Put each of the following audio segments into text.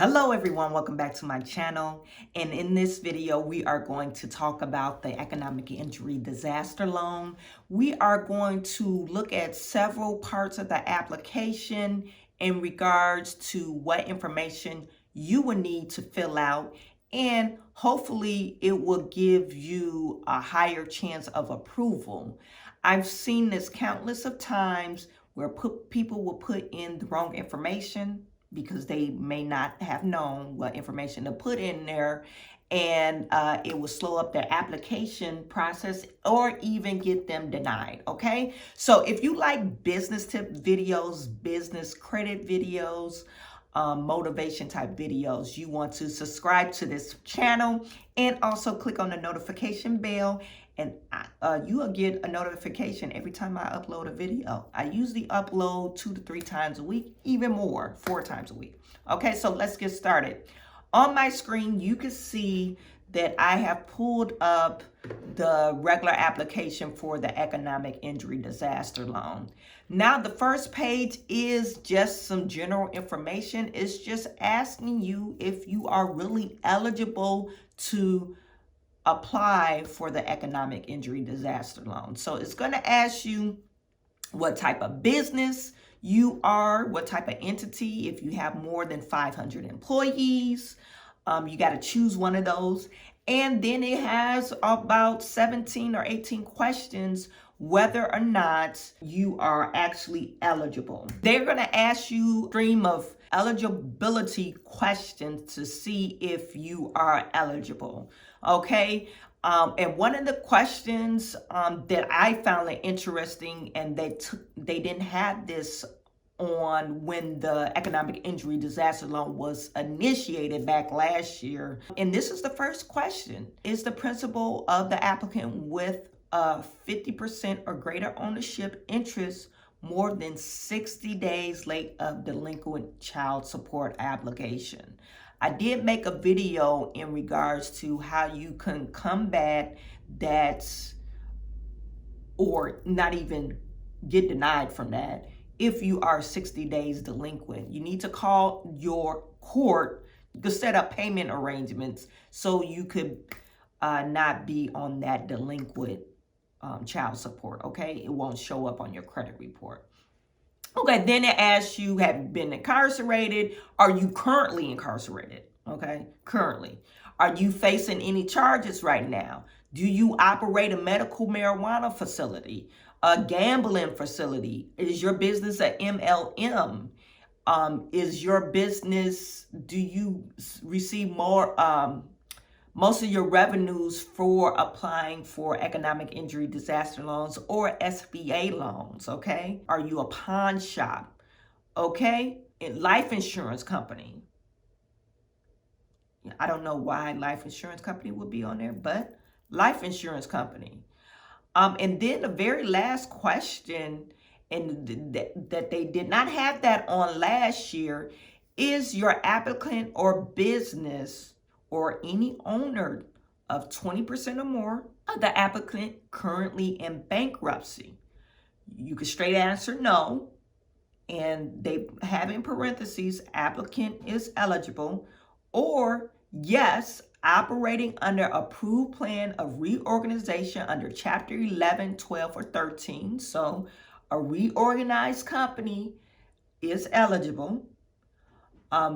Hello everyone, welcome back to my channel. And in this video, we are going to talk about the economic injury disaster loan. We are going to look at several parts of the application in regards to what information you will need to fill out, and hopefully it will give you a higher chance of approval. I've seen this countless of times where people will put in the wrong information because they may not have known what information to put in there, and it will slow up their application process or even get them denied. Okay, so if you like business tip videos, business credit videos, motivation type videos, you want to subscribe to this channel and also click on the notification bell, and you will get a notification every time I upload a video. I usually upload 2 to 3 times a week, even more, 4 times a week. Okay, so let's get started. On my screen, you can see that I have pulled up the regular application for the economic injury disaster loan. Now, the first page is just some general information. It's just asking you if you are really eligible to apply for the economic injury disaster loan. So it's going to ask you what type of business you are, what type of entity. If you have more than 500 employees, you got to choose one of those. And then it has about 17 or 18 questions whether or not you are actually eligible. They're going to ask you a stream of eligibility questions to see if you are eligible. Okay. And one of the questions that I found interesting, and they didn't have this on when the economic injury disaster loan was initiated back last year. And this is the first question. Is the principal of the applicant with a 50% or greater ownership interest more than 60 days late of delinquent child support obligation? I did make a video in regards to how you can combat that or not even get denied from that if you are 60 days delinquent. You need to call your court to set up payment arrangements so you could not be on that delinquent child support, okay? It won't show up on your credit report. Okay, then it asks you, have you been incarcerated? Are you currently incarcerated? Okay, currently. Are you facing any charges right now? Do you operate a medical marijuana facility, a gambling facility? Is your business a MLM? Is your business, do you receive most of your revenues for applying for economic injury disaster loans or SBA loans, okay? Are you a pawn shop, okay? Life insurance company. I don't know why life insurance company would be on there, but life insurance company. And then the very last question, and that they did not have that on last year, is your applicant or business or any owner of 20% or more of the applicant currently in bankruptcy? You can straight answer no, and they have in parentheses, applicant is eligible, or yes, operating under approved plan of reorganization under Chapter 11, 12, or 13. So a reorganized company is eligible.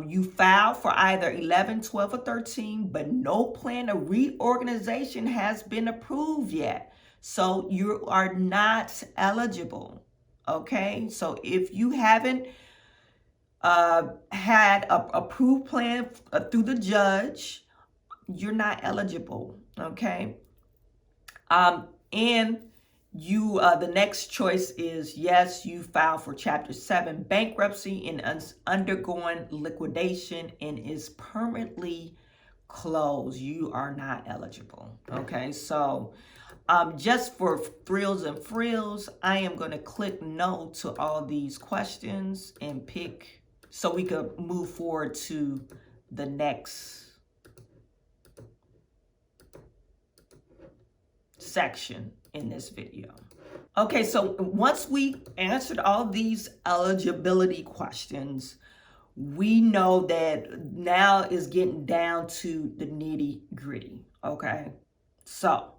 You filed for either 11, 12, or 13, but no plan of reorganization has been approved yet. So you are not eligible. Okay, so if you haven't had an approved plan through the judge, you're not eligible. Okay, and you the next choice is yes, you filed for Chapter 7 bankruptcy and undergoing liquidation and is permanently closed. You are not eligible. Okay, so just for thrills and frills, I am going to click no to all these questions and pick so we could move forward to the next section in this video. Okay, so once we answered all these eligibility questions, we know that now is getting down to the nitty gritty, okay? So,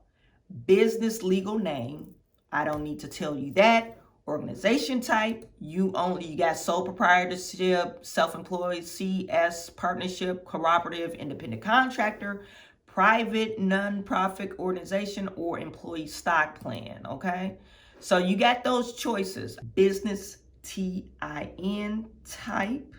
business legal name, I don't need to tell you that. Organization type, you got sole proprietorship, self-employed, CS, partnership, cooperative, independent contractor, private, non-profit organization, or employee stock plan, okay? So you got those choices. Business TIN type.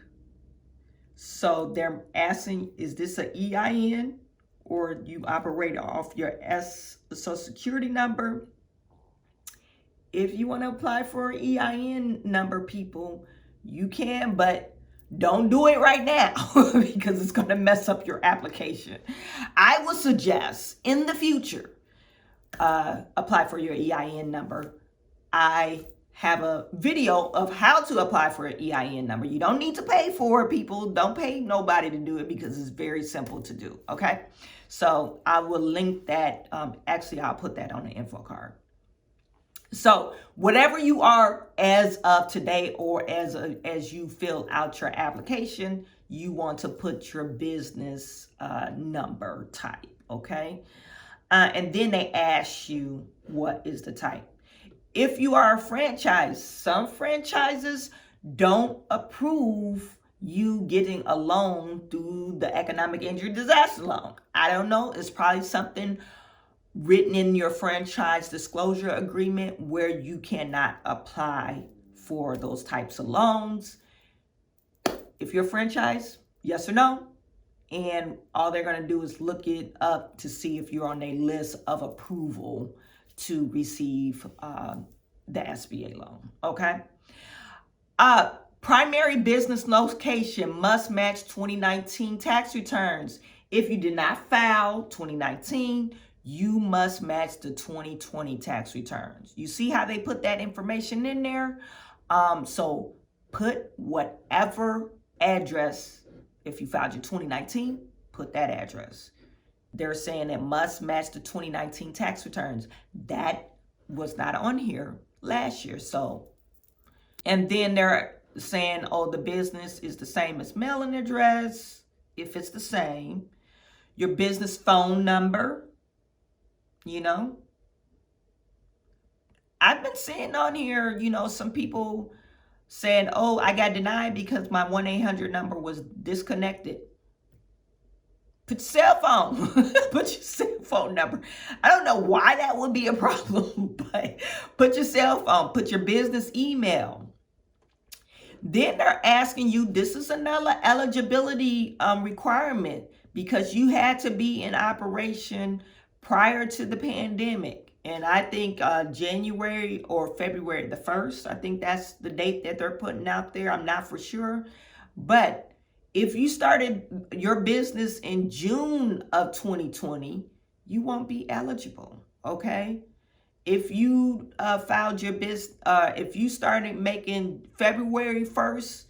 So they're asking, is this an EIN or you operate off your Social Security number? If you want to apply for an EIN number, people, you can, but don't do it right now because it's going to mess up your application. I would suggest in the future, apply for your EIN number. I have a video of how to apply for an EIN number. You don't need to pay for it, people. Don't pay nobody to do it because it's very simple to do, okay? So I will link that. Actually, I'll put that on the info card. So whatever you are as of today or as you fill out your application, you want to put your business number type, okay? And then they ask you, what is the type? If you are a franchise, some franchises don't approve you getting a loan through the economic injury disaster loan. I don't know. It's probably something written in your franchise disclosure agreement where you cannot apply for those types of loans. If you're a franchise, yes or no. And all they're going to do is look it up to see if you're on a list of approval to receive the SBA loan, okay? Primary business location must match 2019 tax returns. If you did not file 2019, you must match the 2020 tax returns. You see how they put that information in there? So put whatever address, if you filed your 2019, put that address. They're saying it must match the 2019 tax returns. That was not on here last year. So, and then they're saying, oh, the business is the same as mailing address. If it's the same, your business phone number, you know. I've been seeing on here, you know, some people saying, oh, I got denied because my 1-800 number was disconnected. Put your cell phone, put your cell phone number. I don't know why that would be a problem, but put your cell phone, put your business email. Then they're asking you, this is another eligibility requirement because you had to be in operation prior to the pandemic. And I think January or February the 1st, I think that's the date that they're putting out there. I'm not for sure, but if you started your business in June of 2020, you won't be eligible, okay? If you filed your business, if you started making February 1st,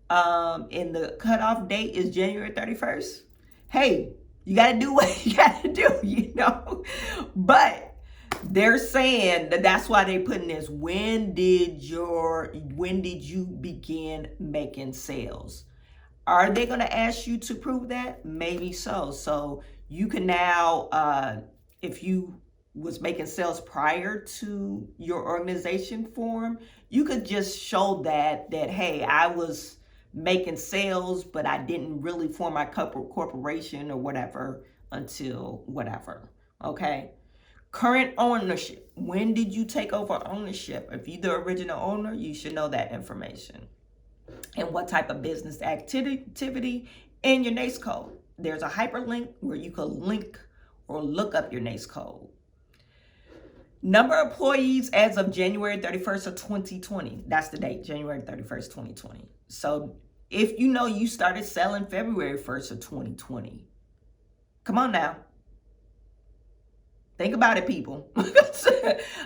and the cutoff date is January 31st, hey, you got to do what you got to do, you know? But they're saying that's why they're putting this, when did you begin making sales? Are they going to ask you to prove that? Maybe so. So you can now, if you was making sales prior to your organization form, you could just show that hey, I was making sales, but I didn't really form my corporation or whatever until whatever, okay? Current ownership. When did you take over ownership? If you're the original owner, you should know that information. And what type of business activity in your NAICS code. There's a hyperlink where you can link or look up your NAICS code. Number of employees as of January 31st of 2020. That's the date, January 31st, 2020. So if you know you started selling February 1st of 2020, come on now. Think about it, people.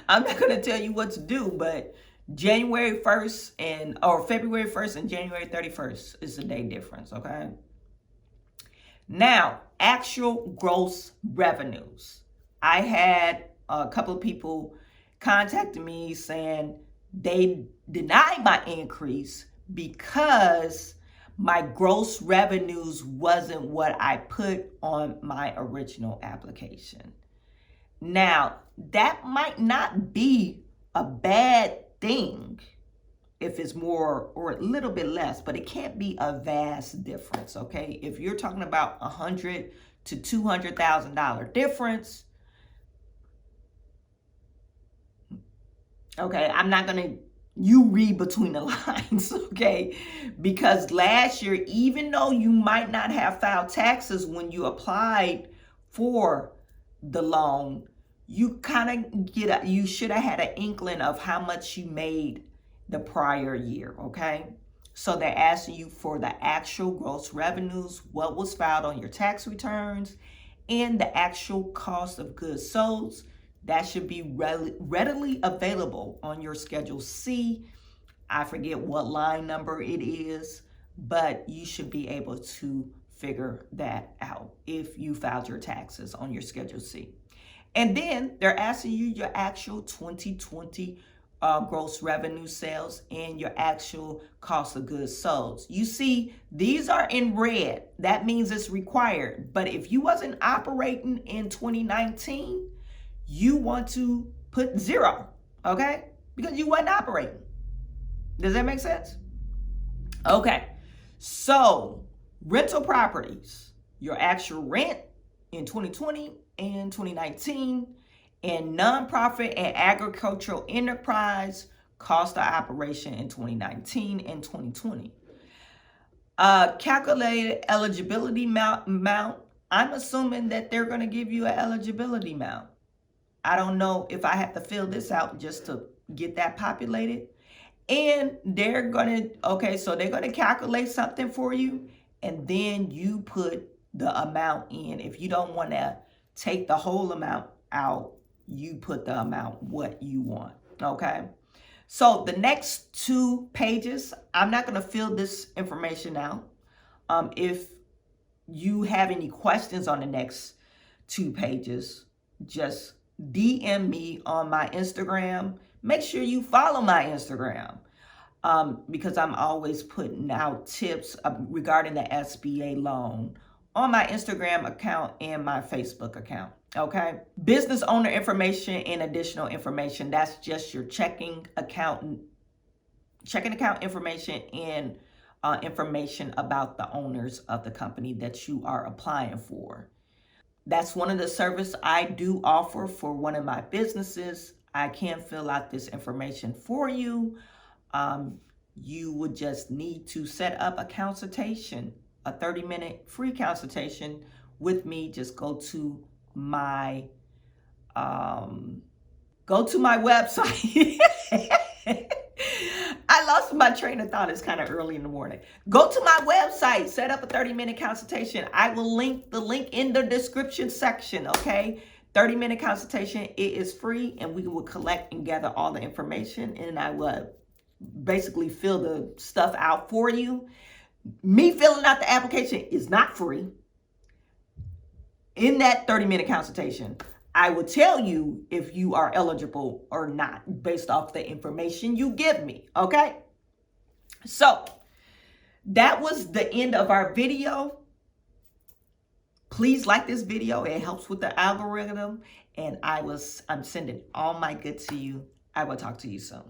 I'm not going to tell you what to do, but January 1st or February 1st and January 31st is the day difference, okay? Now, actual gross revenues. I had a couple of people contacting me saying they denied my increase because my gross revenues wasn't what I put on my original application. Now, that might not be a bad thing if it's more or a little bit less, but it can't be a vast difference, okay? If you're talking about $100,000 to $200,000 difference, okay, I'm not gonna, you read between the lines, okay? Because last year, even though you might not have filed taxes when you applied for the loan, you kind of you should have had an inkling of how much you made the prior year, okay? So they're asking you for the actual gross revenues, what was filed on your tax returns, and the actual cost of goods sold. That should be readily available on your Schedule C. I forget what line number it is, but you should be able to figure that out if you filed your taxes on your Schedule C. And then they're asking you your actual 2020 gross revenue sales and your actual cost of goods sold. You see, these are in red. That means it's required. But if you wasn't operating in 2019, you want to put 0, okay? Because you wasn't operating. Does that make sense? Okay, so rental properties, your actual rent in 2020 and 2019, and nonprofit and agricultural enterprise cost of operation in 2019 and 2020. Calculated eligibility amount. I'm assuming that they're going to give you an eligibility amount. I don't know if I have to fill this out just to get that populated. And they're going to, okay, so they're going to calculate something for you, and then you put the amount in. If you don't want to take the whole amount out, you put the amount what you want, okay? So the next 2 pages, I'm not going to fill this information out. If you have any questions on the next 2 pages, just DM me on my Instagram. Make sure you follow my Instagram because I'm always putting out tips regarding the SBA loan on my Instagram account and my Facebook account, okay? Business owner information and additional information, that's just your checking account information and information about the owners of the company that you are applying for. That's one of the services I do offer for one of my businesses. I can fill out this information for you. You would just need to set up a consultation, a 30-minute free consultation with me. Just go to my website. I lost my train of thought. It's kind of early in the morning. Go to my website, set up a 30-minute consultation. I will link the link in the description section, okay? 30-minute consultation, it is free, and we will collect and gather all the information, and I will basically fill the stuff out for you. Me filling out the application is not free. In that 30-minute consultation, I will tell you if you are eligible or not based off the information you give me, okay? So that was the end of our video. Please like this video. It helps with the algorithm, and I'm sending all my good to you. I will talk to you soon.